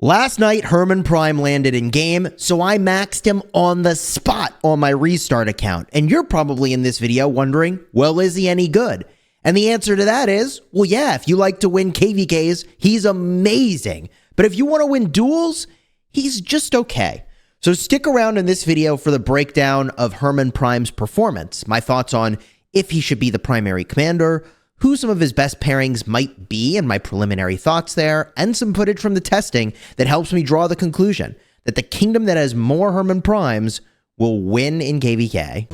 Last night, Hermann Prime landed in game, so I maxed him on the spot on my restart account. And you're probably in this video wondering, well, is he any good? And the answer to that is, well, yeah, if you like to win KvKs, he's amazing. But if you want to win duels, he's just okay. So stick around in this video for the breakdown of Hermann Prime's performance, my thoughts on if he should be the primary commander, who some of his best pairings might be and my preliminary thoughts there, and some footage from the testing that helps me draw the conclusion that the kingdom that has more Hermann Primes will win in KvK.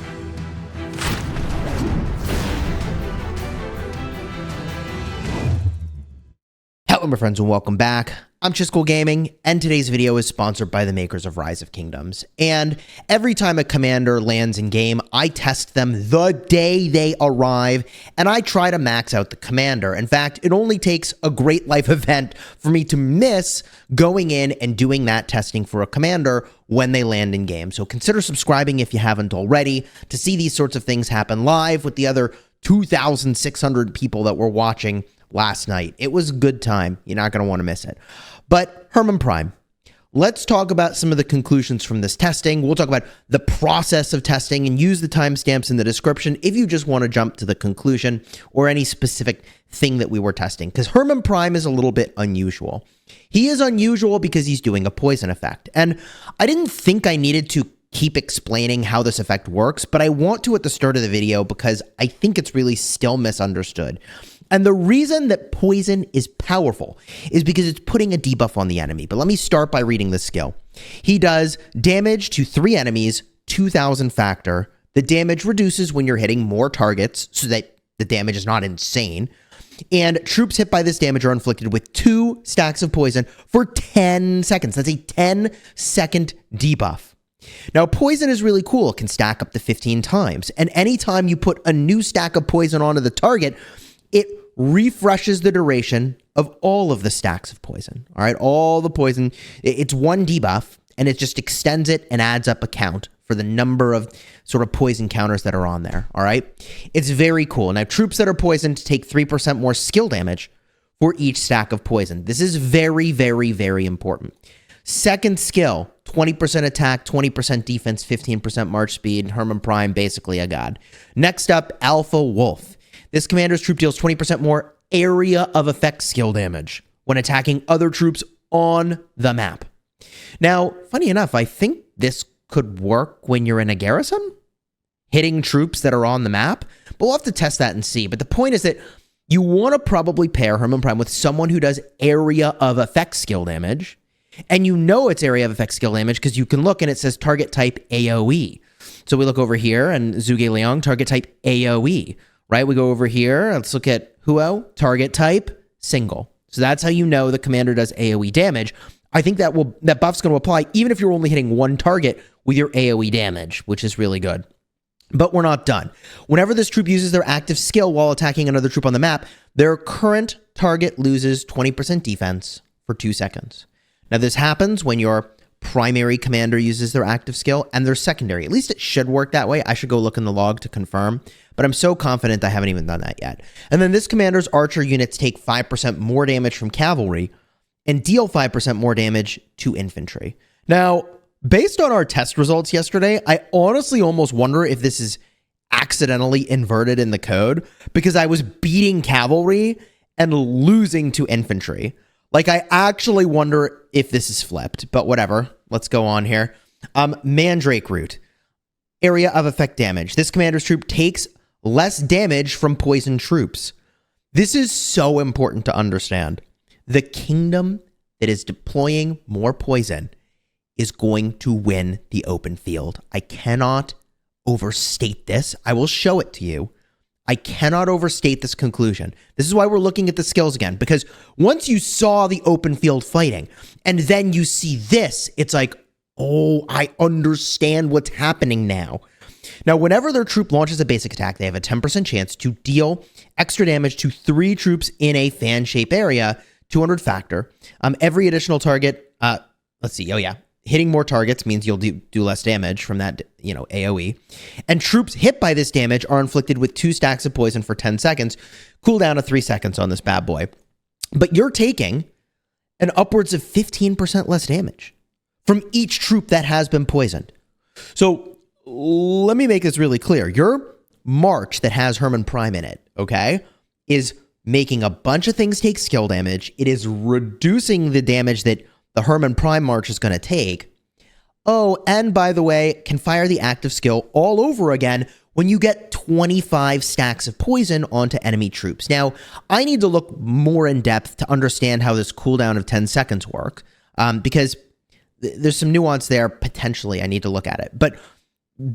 Hello my friends and welcome back. I'm Chisgule Gaming, and today's video is sponsored by the makers of Rise of Kingdoms. And every time a commander lands in game, I test them the day they arrive, and I try to max out the commander. In fact, it only takes a great life event for me to miss going in and doing that testing for a commander when they land in game. So consider subscribing if you haven't already to see these sorts of things happen live with the other 2,600 people that were watching last night. It was a good time. You're not going to want to miss it. But Hermann Prime, let's talk about some of the conclusions from this testing. We'll talk about the process of testing and use the timestamps in the description if you just want to jump to the conclusion or any specific thing that we were testing. Because Hermann Prime is a little bit unusual. He is unusual because he's doing a poison effect. And I didn't think I needed to keep explaining how this effect works, but I want to at the start of the video because I think it's really still misunderstood. And the reason that poison is powerful is because it's putting a debuff on the enemy. But let me start by reading the skill. He does damage to 3 enemies, 2000 factor. The damage reduces when you're hitting more targets so that the damage is not insane. And troops hit by this damage are inflicted with 2 stacks of poison for 10 seconds. That's a 10-second debuff. Now, poison is really cool. It can stack up to 15 times. And anytime you put a new stack of poison onto the target, it refreshes the duration of all of the stacks of poison. All right, all the poison. It's 1 debuff, and it just extends it and adds up a count for the number of sort of poison counters that are on there. All right, it's very cool. Now, troops that are poisoned take 3% more skill damage for each stack of poison. This is very, very, very important. Second skill, 20% attack, 20% defense, 15% march speed. Hermann Prime, basically a god. Next up, Alpha Wolf. This commander's troop deals 20% more area of effect skill damage when attacking other troops on the map. Now, funny enough, I think this could work when you're in a garrison, hitting troops that are on the map, but we'll have to test that and see. But the point is that you want to probably pair Hermann Prime with someone who does area of effect skill damage, and you know it's area of effect skill damage because you can look and it says target type AoE. So we look over here and Zhuge Liang, target type AoE. Right, we go over here. Let's look at Huo, target type, single. So that's how you know the commander does AoE damage. I think that buff's going to apply even if you're only hitting 1 target with your AoE damage, which is really good. But we're not done. Whenever this troop uses their active skill while attacking another troop on the map, their current target loses 20% defense for 2 seconds. Now, this happens when your primary commander uses their active skill and their secondary. At least it should work that way. I should go look in the log to confirm, but I'm so confident I haven't even done that yet. And then this commander's archer units take 5% more damage from cavalry and deal 5% more damage to infantry. Now, based on our test results yesterday, I honestly almost wonder if this is accidentally inverted in the code because I was beating cavalry and losing to infantry. Like, I actually wonder if this is flipped, but whatever. Let's go on here. Mandrake Root. Area of effect damage. This commander's troop takes less damage from poison troops. This is so important to understand. The kingdom that is deploying more poison is going to win the open field. I cannot overstate this. I will show it to you. I cannot overstate this conclusion. This is why we're looking at the skills again, because once you saw the open field fighting and then you see this, it's like, oh, I understand what's happening now. Now, whenever their troop launches a basic attack, they have a 10% chance to deal extra damage to 3 troops in a fan shape area, 200 factor. Every additional target, let's see, oh yeah. Hitting more targets means you'll do less damage from that, AoE. And troops hit by this damage are inflicted with 2 stacks of poison for 10 seconds. Cooldown of 3 seconds on this bad boy. But you're taking and upwards of 15% less damage from each troop that has been poisoned. So let me make this really clear. Your march that has Hermann Prime in it, okay, is making a bunch of things take skill damage. It is reducing the damage that the Hermann Prime march is going to take. Oh, and by the way, can fire the active skill all over again when you get 25 stacks of poison onto enemy troops. Now, I need to look more in depth to understand how this cooldown of 10 seconds work, because there's some nuance there, potentially. I need to look at it. But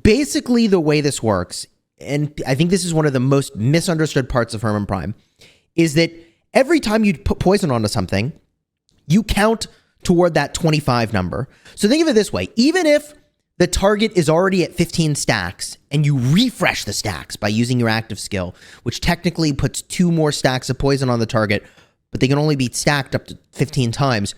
basically, the way this works, and I think this is one of the most misunderstood parts of Hermann Prime, is that every time you put poison onto something, you count toward that 25 number. So think of it this way. Even if the target is already at 15 stacks and you refresh the stacks by using your active skill, which technically puts 2 more stacks of poison on the target, but they can only be stacked up to 15 times,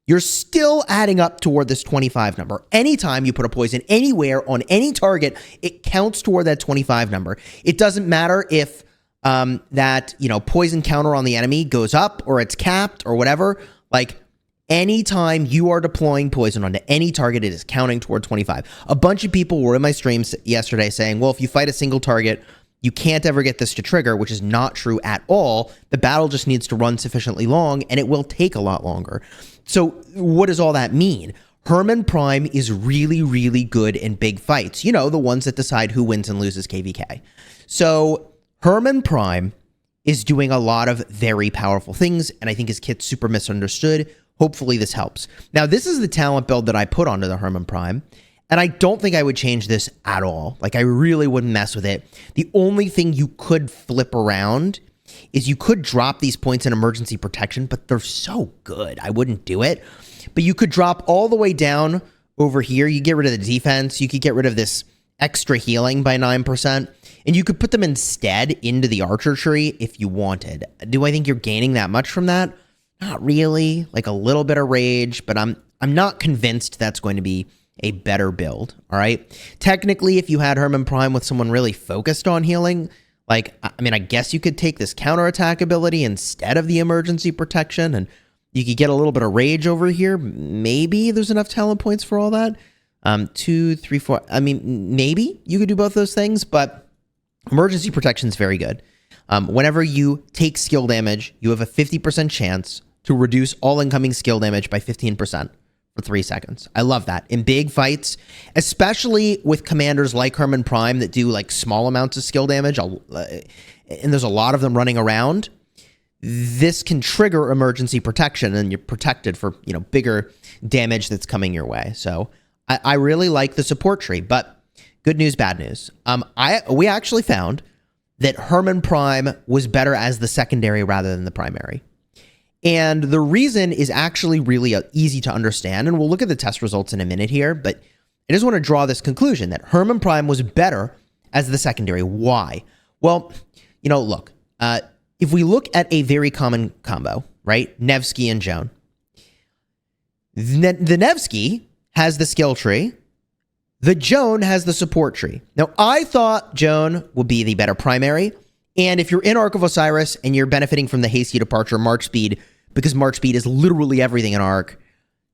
you're still adding up toward this 25 number. Anytime you put a poison anywhere on any target, it counts toward that 25 number. It doesn't matter if that, poison counter on the enemy goes up or it's capped or whatever. Like, anytime you are deploying poison onto any target, it is counting toward 25. A bunch of people were in my streams yesterday saying, well, if you fight a single target, you can't ever get this to trigger, which is not true at all. The battle just needs to run sufficiently long, and it will take a lot longer. So what does all that mean? Hermann Prime is really, really good in big fights. The ones that decide who wins and loses KvK. So Hermann Prime is doing a lot of very powerful things, and I think his kit's super misunderstood. Hopefully this helps. Now, this is the talent build that I put onto the Hermann Prime, and I don't think I would change this at all. Like, I really wouldn't mess with it. The only thing you could flip around is you could drop these points in emergency protection, but they're so good, I wouldn't do it. But you could drop all the way down over here. You get rid of the defense. You could get rid of this extra healing by 9%, and you could put them instead into the archer tree if you wanted. Do I think you're gaining that much from that? Not really. Like a little bit of rage, but I'm not convinced that's going to be a better build, all right? Technically, if you had Hermann Prime with someone really focused on healing, like, I mean, I guess you could take this counterattack ability instead of the emergency protection, and you could get a little bit of rage over here. Maybe there's enough talent points for all that. 2, 3, 4. I mean, maybe you could do both those things, but emergency protection is very good. Whenever you take skill damage, you have a 50% chance to reduce all incoming skill damage by 15% for 3 seconds. I love that. In big fights, especially with commanders like Hermann Prime that do like small amounts of skill damage, and there's a lot of them running around, this can trigger emergency protection and you're protected for, bigger damage that's coming your way. So I really like the support tree, but good news, bad news. We actually found that Hermann Prime was better as the secondary rather than the primary. And the reason is actually really easy to understand, and we'll look at the test results in a minute here, but I just want to draw this conclusion that Hermann Prime was better as the secondary. Why? Well, look, if we look at a very common combo, right? Nevsky and Joan. The Nevsky has the skill tree. The Joan has the support tree. Now, I thought Joan would be the better primary, and if you're in Ark of Osiris and you're benefiting from the hasty departure March speed, because March speed is literally everything in Ark,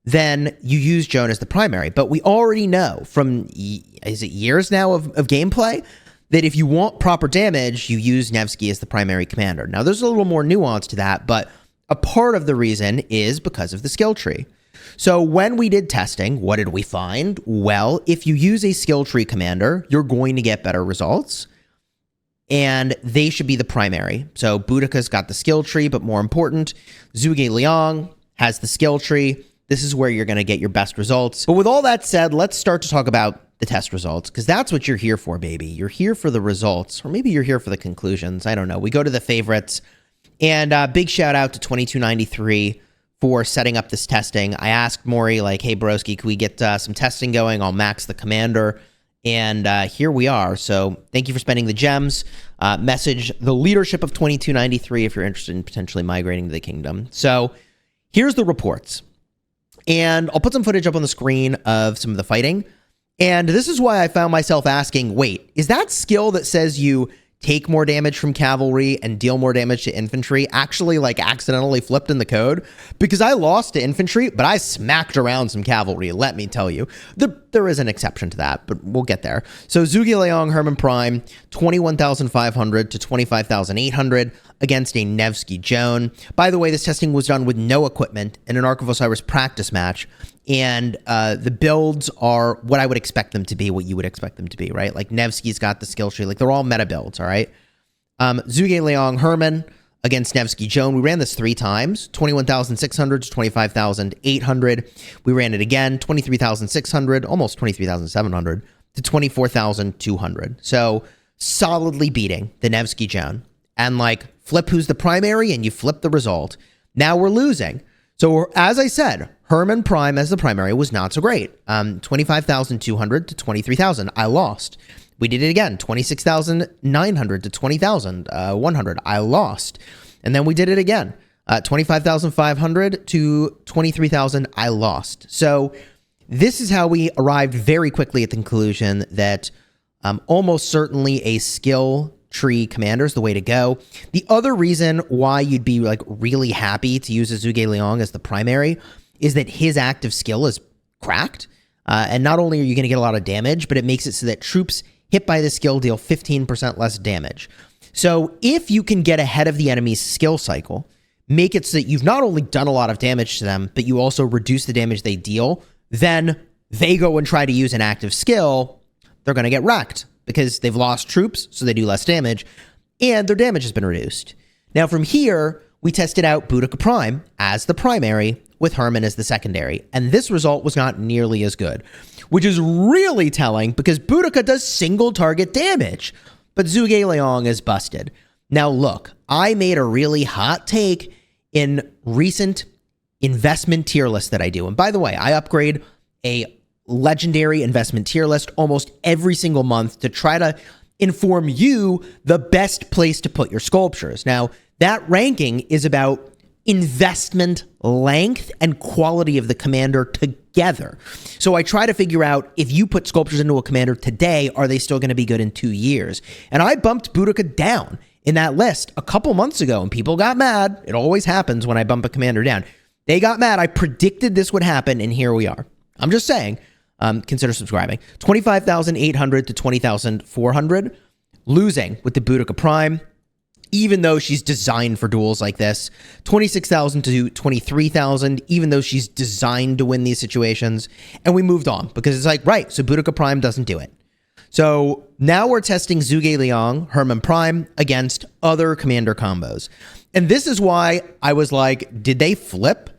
then you use Joan as the primary. But we already know from, is it years now of gameplay, that if you want proper damage, you use Nevsky as the primary commander. Now, there's a little more nuance to that, but a part of the reason is because of the skill tree. So when we did testing, what did we find? Well, if you use a skill tree commander, you're going to get better results, and they should be the primary. So Boudica's got the skill tree, but more important, Zhuge Liang has the skill tree. This is where you're going to get your best results. But with all that said, let's start to talk about the test results, because that's what you're here for, baby. You're here for the results, or maybe you're here for the conclusions. I don't know. We go to the favorites, and big shout out to 2293 for setting up this testing. I asked Maury, like, hey, broski, can we get some testing going? I'll max the commander. And here we are. So thank you for spending the gems. Message the leadership of 2293 if you're interested in potentially migrating to the kingdom. So here's the reports. And I'll put some footage up on the screen of some of the fighting. And this is why I found myself asking, wait, is that skill that says you take more damage from cavalry and deal more damage to infantry actually like accidentally flipped in the code, because I lost to infantry, but I smacked around some cavalry, let me tell you. There is an exception to that, but we'll get there. So Zhuge Liang, Hermann Prime, 21,500 to 25,800 against a Nevsky Joan. By the way, this testing was done with no equipment in an Ark of Osiris practice match, and the builds are what I would expect them to be, what you would expect them to be, right? Like Nevsky's got the skill tree, like they're all meta builds, all right? Zhuge Liang, Hermann against Nevsky Joan. We ran this 3 times, 21,600 to 25,800. We ran it again, 23,600, almost 23,700 to 24,200. So solidly beating the Nevsky Joan. And like flip who's the primary and you flip the result. Now we're losing. So as I said, Hermann Prime as the primary was not so great. 25,200 to 23,000. I lost. We did it again, 26,900 to 20,100. I lost. And then we did it again, 25,500 to 23,000. I lost. So this is how we arrived very quickly at the conclusion that almost certainly a skill tree commander is the way to go. The other reason why you'd be like really happy to use a Zhuge Liang as the primary is that his active skill is cracked. And not only are you going to get a lot of damage, but it makes it so that troops hit by the skill deal 15% less damage. So if you can get ahead of the enemy's skill cycle, make it so that you've not only done a lot of damage to them, but you also reduce the damage they deal, then they go and try to use an active skill, they're going to get wrecked because they've lost troops, so they do less damage, and their damage has been reduced. Now from here, we tested out Boudica Prime as the primary with Hermann as the secondary, and this result was not nearly as good, which is really telling because Boudica does single target damage, but Zhuge Liang is busted. Now look, I made a really hot take in recent investment tier list that I do, and by the way, I upgrade a legendary investment tier list almost every single month to try to inform you the best place to put your sculptures. Now, that ranking is about investment length and quality of the commander together. So I try to figure out if you put sculptures into a commander today, are they still going to be good in 2 years? And I bumped Boudica down in that list a couple months ago, and people got mad. It always happens when I bump a commander down. They got mad. I predicted this would happen, and here we are. I'm just saying, consider subscribing. 25,800 to 20,400, losing with the Boudica Prime, even though she's designed for duels like this. 26,000 to 23,000, even though she's designed to win these situations. And we moved on because it's like, right, so Boudica Prime doesn't do it. So now we're testing Zhuge Liang, Hermann Prime against other commander combos. And this is why I was like, did they flip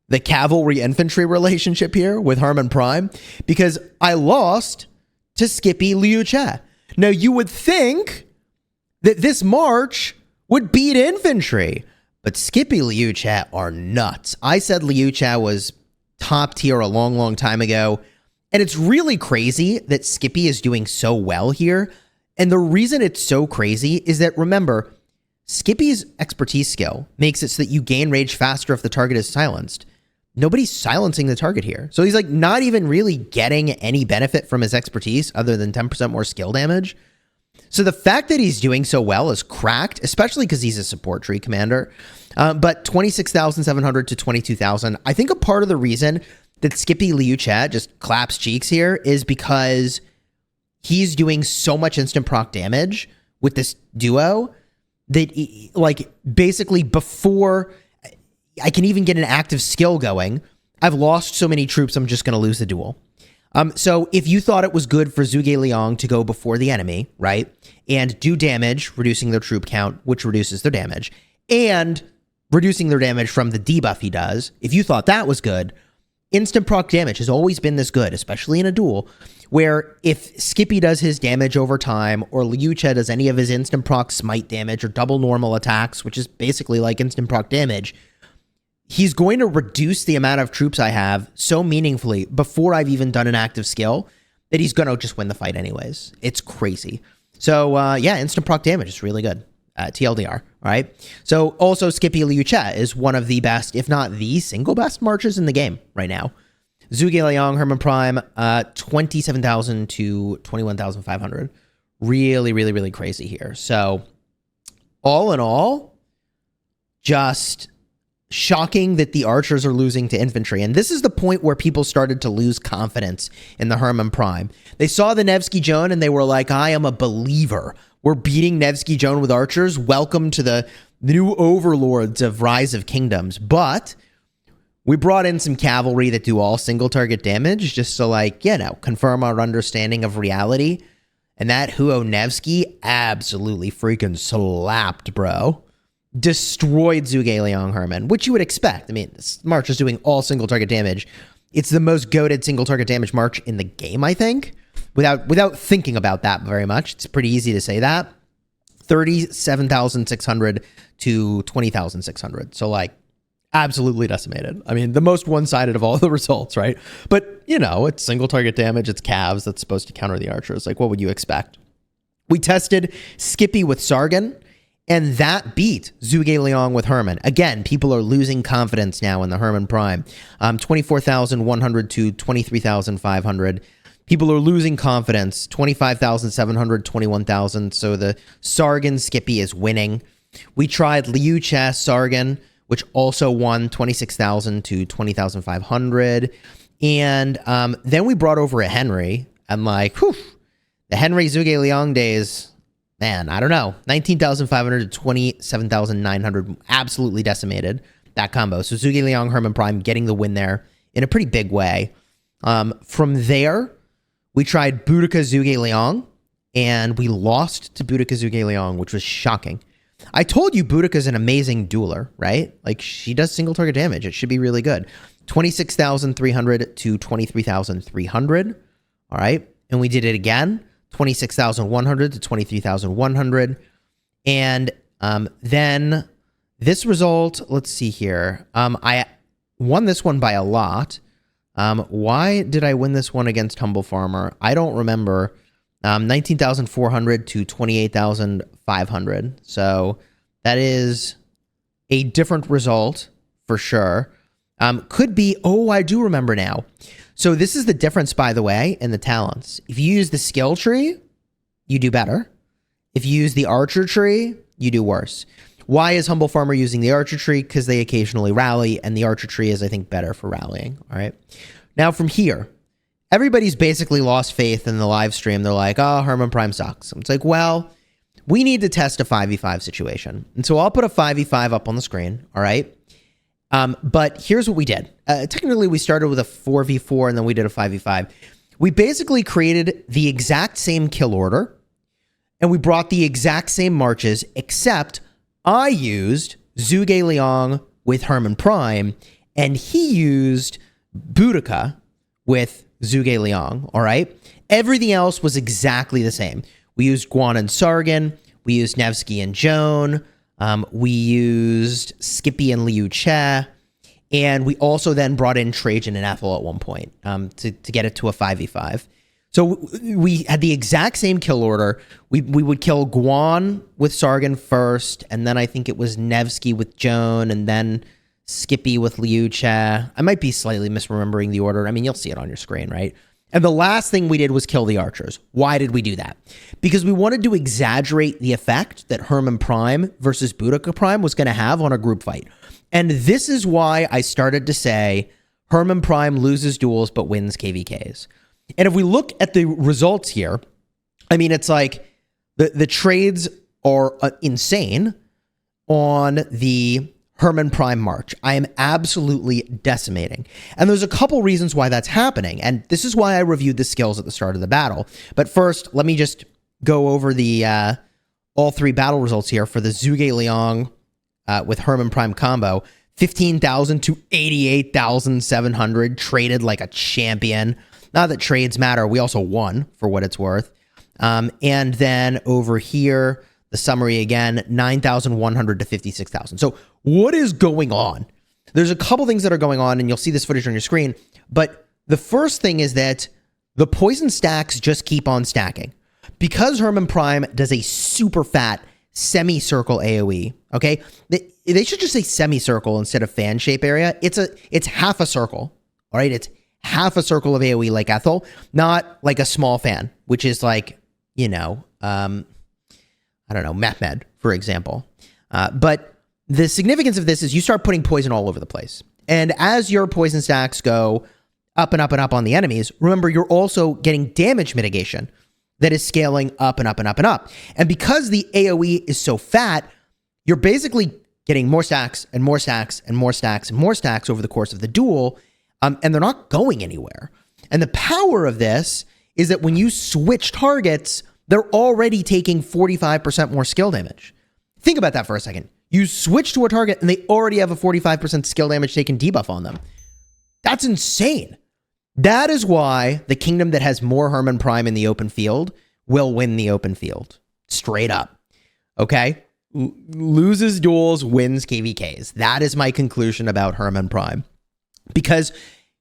the cavalry-infantry relationship here with Hermann Prime? Because I lost to Skippy Liu Che. Now, you would think that this march would beat infantry, but Skippy Liu Che are nuts. I said Liu Che was top tier a long, long time ago, and it's really crazy that Skippy is doing so well here. And the reason it's so crazy is that, remember, Skippy's expertise skill makes it so that you gain rage faster if the target is silenced. Nobody's silencing the target here. So he's like not even really getting any benefit from his expertise other than 10% more skill damage. So the fact that he's doing so well is cracked, especially because he's a support tree commander. But 26,700 to 22,000. I think a part of the reason that Skippy Liu Che just claps cheeks here is because he's doing so much instant proc damage with this duo that, like, basically before I can even get an active skill going, I've lost so many troops, I'm just going to lose the duel. So if you thought it was good for Zhuge Liang to go before the enemy, right, and do damage, reducing their troop count, which reduces their damage, and reducing their damage from the debuff he does, if you thought that was good, instant proc damage has always been this good, especially in a duel, where if Skippy does his damage over time, or Liu Che does any of his instant proc smite damage, or double normal attacks, which is basically like instant proc damage, he's going to reduce the amount of troops I have so meaningfully before I've even done an active skill that he's going to just win the fight anyways. It's crazy. So, yeah, instant proc damage is really good. TLDR, all right? So, also, Skippy Liu Che is one of the best, if not the single best marches in the game right now. Zhuge Liang, Hermann Prime, 27,000 to 21,500. Really, really, really crazy here. So all in all, just shocking that the archers are losing to infantry. And this is the point where people started to lose confidence in the Hermann Prime. They saw the Nevsky Joan and they were like, I am a believer. We're beating Nevsky Joan with archers. Welcome to the new overlords of Rise of Kingdoms. But we brought in some cavalry that do all single target damage just to, like, you know, confirm our understanding of reality. And that Huo Nevsky absolutely freaking slapped, bro. Destroyed Zhuge Liang Hermann, which you would expect. I mean, this march is doing all single target damage. It's the most goated single target damage march in the game, I think. Without thinking about that very much. It's pretty easy to say that. 37,600 to 20,600. So, like, absolutely decimated. I mean, the most one-sided of all the results, right? But, you know, it's single target damage. It's calves that's supposed to counter the archers. Like, what would you expect? We tested Skippy with Sargon, and that beat Zhuge Liang with Hermann. Again, people are losing confidence now in the Hermann Prime. 24,100 to 23,500. People are losing confidence. 25,700, 21,000. So the Sargon Skippy is winning. We tried Liu Che Sargon, which also won 26,000 to 20,500. And then we brought over a Henry. I'm like, whew, the Henry Zhuge Liang days, man, I don't know. 19,500 to 27,900, absolutely decimated that combo. So Zhuge Liang, Hermann Prime getting the win there in a pretty big way. From there, we tried Boudica Zhuge Liang, and we lost to Boudica Zhuge Liang, which was shocking. I told you Boudica's an amazing dueler, right? Like, she does single target damage. It should be really good. 26,300 to 23,300. All right. And we did it again. 26,100 to 23,100. And then this result, let's see here. I won this one by a lot. Why did I win this one against Humble Farmer? I don't remember. 19,400 to 28,500. So that is a different result for sure. Could be, oh, I do remember now. So this is the difference, by the way, in the talents. If you use the skill tree, you do better. If you use the archer tree, you do worse. Why is Humble Farmer using the archer tree? Because they occasionally rally, and the archer tree is, I think, better for rallying. All right. Now from here, everybody's basically lost faith in the live stream. They're like, oh, Hermann Prime sucks. It's like, well, we need to test a 5v5 situation. And so I'll put a 5v5 up on the screen. All right. But here's what we did. Technically, we started with a 4v4 and then we did a 5v5. We basically created the exact same kill order and we brought the exact same marches, except I used Zhuge Liang with Hermann Prime and he used Boudica with Zhuge Liang. All right. Everything else was exactly the same. We used Guan and Sargon. We used Nevsky and Joan. We used Skippy and Liu Che, and we also then brought in Trajan and Ethel at one point to get it to a 5v5. So we had the exact same kill order. We would kill Guan with Sargon first, and then I think it was Nevsky with Joan, and then Skippy with Liu Che. I might be slightly misremembering the order. I mean, you'll see it on your screen, right? And the last thing we did was kill the archers. Why did we do that? Because we wanted to exaggerate the effect that Hermann Prime versus Boudica Prime was going to have on a group fight. And this is why I started to say Hermann Prime loses duels but wins KvKs. And if we look at the results here, I mean, it's like the trades are insane on the Hermann Prime March. I am absolutely decimating. And there's a couple reasons why that's happening. And this is why I reviewed the skills at the start of the battle. But first, let me just go over the all three battle results here for the Zhuge Liang with Hermann Prime combo. 15,000 to 88,700. Traded like a champion. Not that trades matter. We also won for what it's worth. And then over here, the summary again, 9,100 to 56,000. So what is going on? There's a couple things that are going on, and you'll see this footage on your screen. But the first thing is that the poison stacks just keep on stacking. Because Hermann Prime does a super fat semicircle AoE, okay? They should just say semicircle instead of fan shape area. It's half a circle, all right? It's half a circle of AoE like Ethel, not like a small fan, which is like, you know, I don't know, MapMed, for example. But the significance of this is you start putting poison all over the place. And as your poison stacks go up and up and up on the enemies, remember, you're also getting damage mitigation that is scaling up and up and up and up. And because the AoE is so fat, you're basically getting more stacks and more stacks and more stacks and more stacks over the course of the duel, and they're not going anywhere. And the power of this is that when you switch targets, they're already taking 45% more skill damage. Think about that for a second. You switch to a target and they already have a 45% skill damage taken debuff on them. That's insane. That is why the kingdom that has more Hermann Prime in the open field will win the open field. Straight up. Okay? Loses duels, wins KvKs. That is my conclusion about Hermann Prime. Because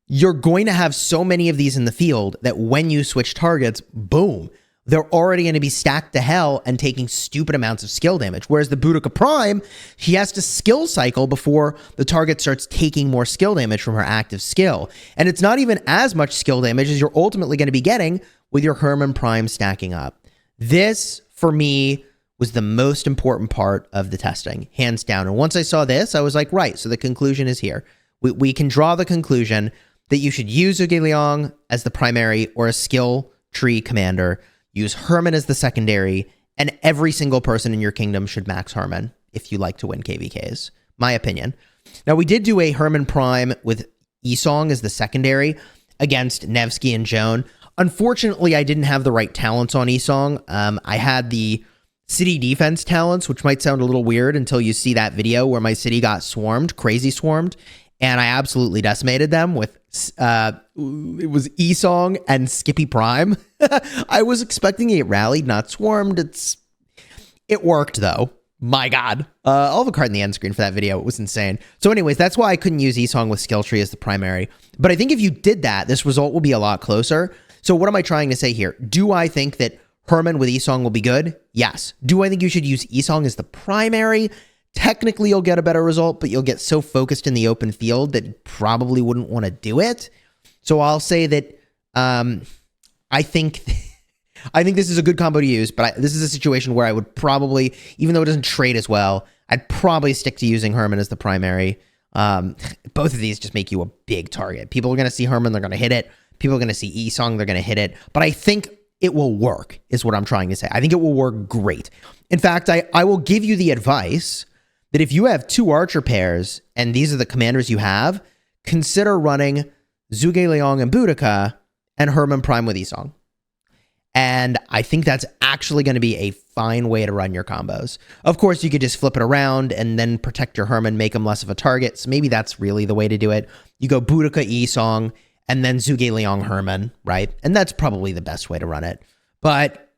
you're going to have so many of these in the field that when you switch targets, boom, they're already going to be stacked to hell and taking stupid amounts of skill damage. Whereas the Boudica Prime, she has to skill cycle before the target starts taking more skill damage from her active skill. And it's not even as much skill damage as you're ultimately going to be getting with your Hermann Prime stacking up. This, for me, was the most important part of the testing, hands down. And once I saw this, I was like, right, so the conclusion is here. We can draw the conclusion that you should use Zhuge as the primary or a skill tree commander, use Hermann as the secondary, and every single person in your kingdom should max Hermann if you like to win KvKs. My opinion. Now, we did do a Hermann Prime with Yisong as the secondary against Nevsky and Joan. Unfortunately, I didn't have the right talents on Yisong. I had the city defense talents, which might sound a little weird until you see that video where my city got swarmed, crazy swarmed, and I absolutely decimated them with, it was Yisong and Skippy Prime. I was expecting it rallied, not swarmed. It worked, though. My God. I'll have a card in the end screen for that video. It was insane. So anyways, that's why I couldn't use Yisong with skill tree as the primary. But I think if you did that, this result will be a lot closer. So what am I trying to say here? Do I think that Hermann with Yisong will be good? Yes. Do I think you should use Yisong as the primary? Technically, you'll get a better result, but you'll get so focused in the open field that you probably wouldn't want to do it. So I'll say that I think this is a good combo to use, but this is a situation where I would probably, even though it doesn't trade as well, I'd probably stick to using Hermann as the primary. Both of these just make you a big target. People are going to see Hermann, they're going to hit it. People are going to see Yisong, they're going to hit it. But I think it will work, is what I'm trying to say. I think it will work great. In fact, I will give you the advice that if you have two archer pairs, and these are the commanders you have, consider running Zhuge and Boudica and Hermann Prime with Yisong. And I think that's actually going to be a fine way to run your combos. Of course, you could just flip it around and then protect your Hermann, make him less of a target. So maybe that's really the way to do it. You go Boudica, Yisong, and then Zhuge Hermann, right? And that's probably the best way to run it. But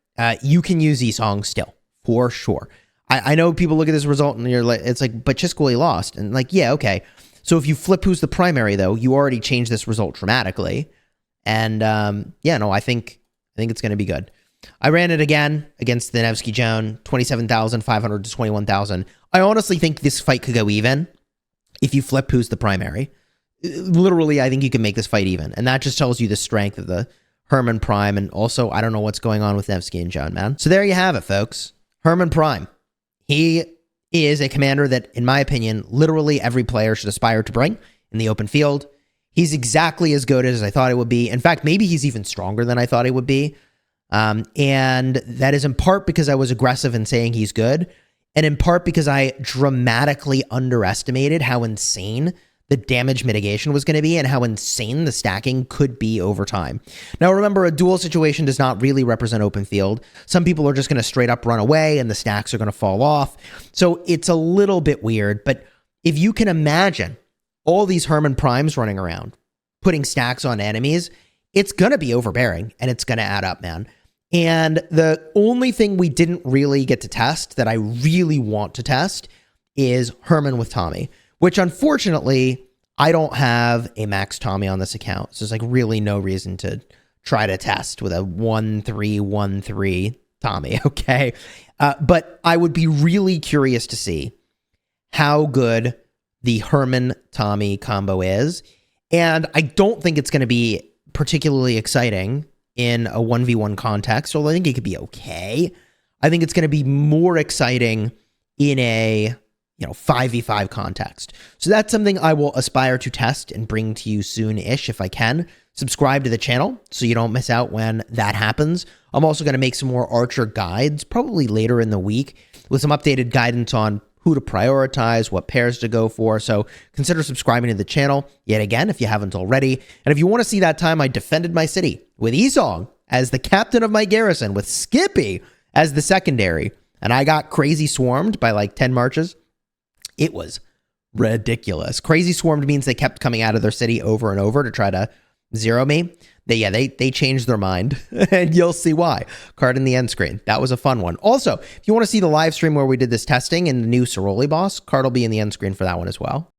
you can use Yisong still, for sure. I know people look at this result and you're like, it's like, but Chisgule lost. And like, yeah, okay. So if you flip who's the primary, though, you already changed this result dramatically. And yeah, no, I think it's going to be good. I ran it again against the Nevsky Joan, 27,500 to 21,000. I honestly think this fight could go even if you flip who's the primary. Literally, I think you can make this fight even. And that just tells you the strength of the Hermann Prime. And also, I don't know what's going on with Nevsky and Joan, man. So there you have it, folks. Hermann Prime. He is a commander that, in my opinion, literally every player should aspire to bring in the open field. He's exactly as good as I thought it would be. In fact, maybe he's even stronger than I thought he would be. And that is in part because I was aggressive in saying he's good, and in part because I dramatically underestimated how insane the damage mitigation was going to be and how insane the stacking could be over time. Now, remember, a duel situation does not really represent open field. Some people are just going to straight up run away and the stacks are going to fall off. So it's a little bit weird, but if you can imagine all these Hermann Primes running around, putting stacks on enemies, it's going to be overbearing and it's going to add up, man. And the only thing we didn't really get to test that I really want to test is Hermann with Tommy, which unfortunately, I don't have a max Tommy on this account. So there's like really no reason to try to test with a 1-3-1-3 Tommy, okay? But I would be really curious to see how good the Hermann Tommy combo is. And I don't think it's going to be particularly exciting in a 1v1 context, although I think it could be okay. I think it's going to be more exciting in a 5v5 context. So that's something I will aspire to test and bring to you soon-ish if I can. Subscribe to the channel so you don't miss out when that happens. I'm also going to make some more Archer guides probably later in the week with some updated guidance on who to prioritize, what pairs to go for. So consider subscribing to the channel yet again if you haven't already. And if you want to see that time I defended my city with Esong as the captain of my garrison, with Skippy as the secondary, and I got crazy swarmed by like 10 marches, it was ridiculous. Crazy swarmed means they kept coming out of their city over and over to try to zero me. They changed their mind, and you'll see why. Card in the end screen. That was a fun one. Also, if you want to see the live stream where we did this testing and the new Soroli boss, card will be in the end screen for that one as well.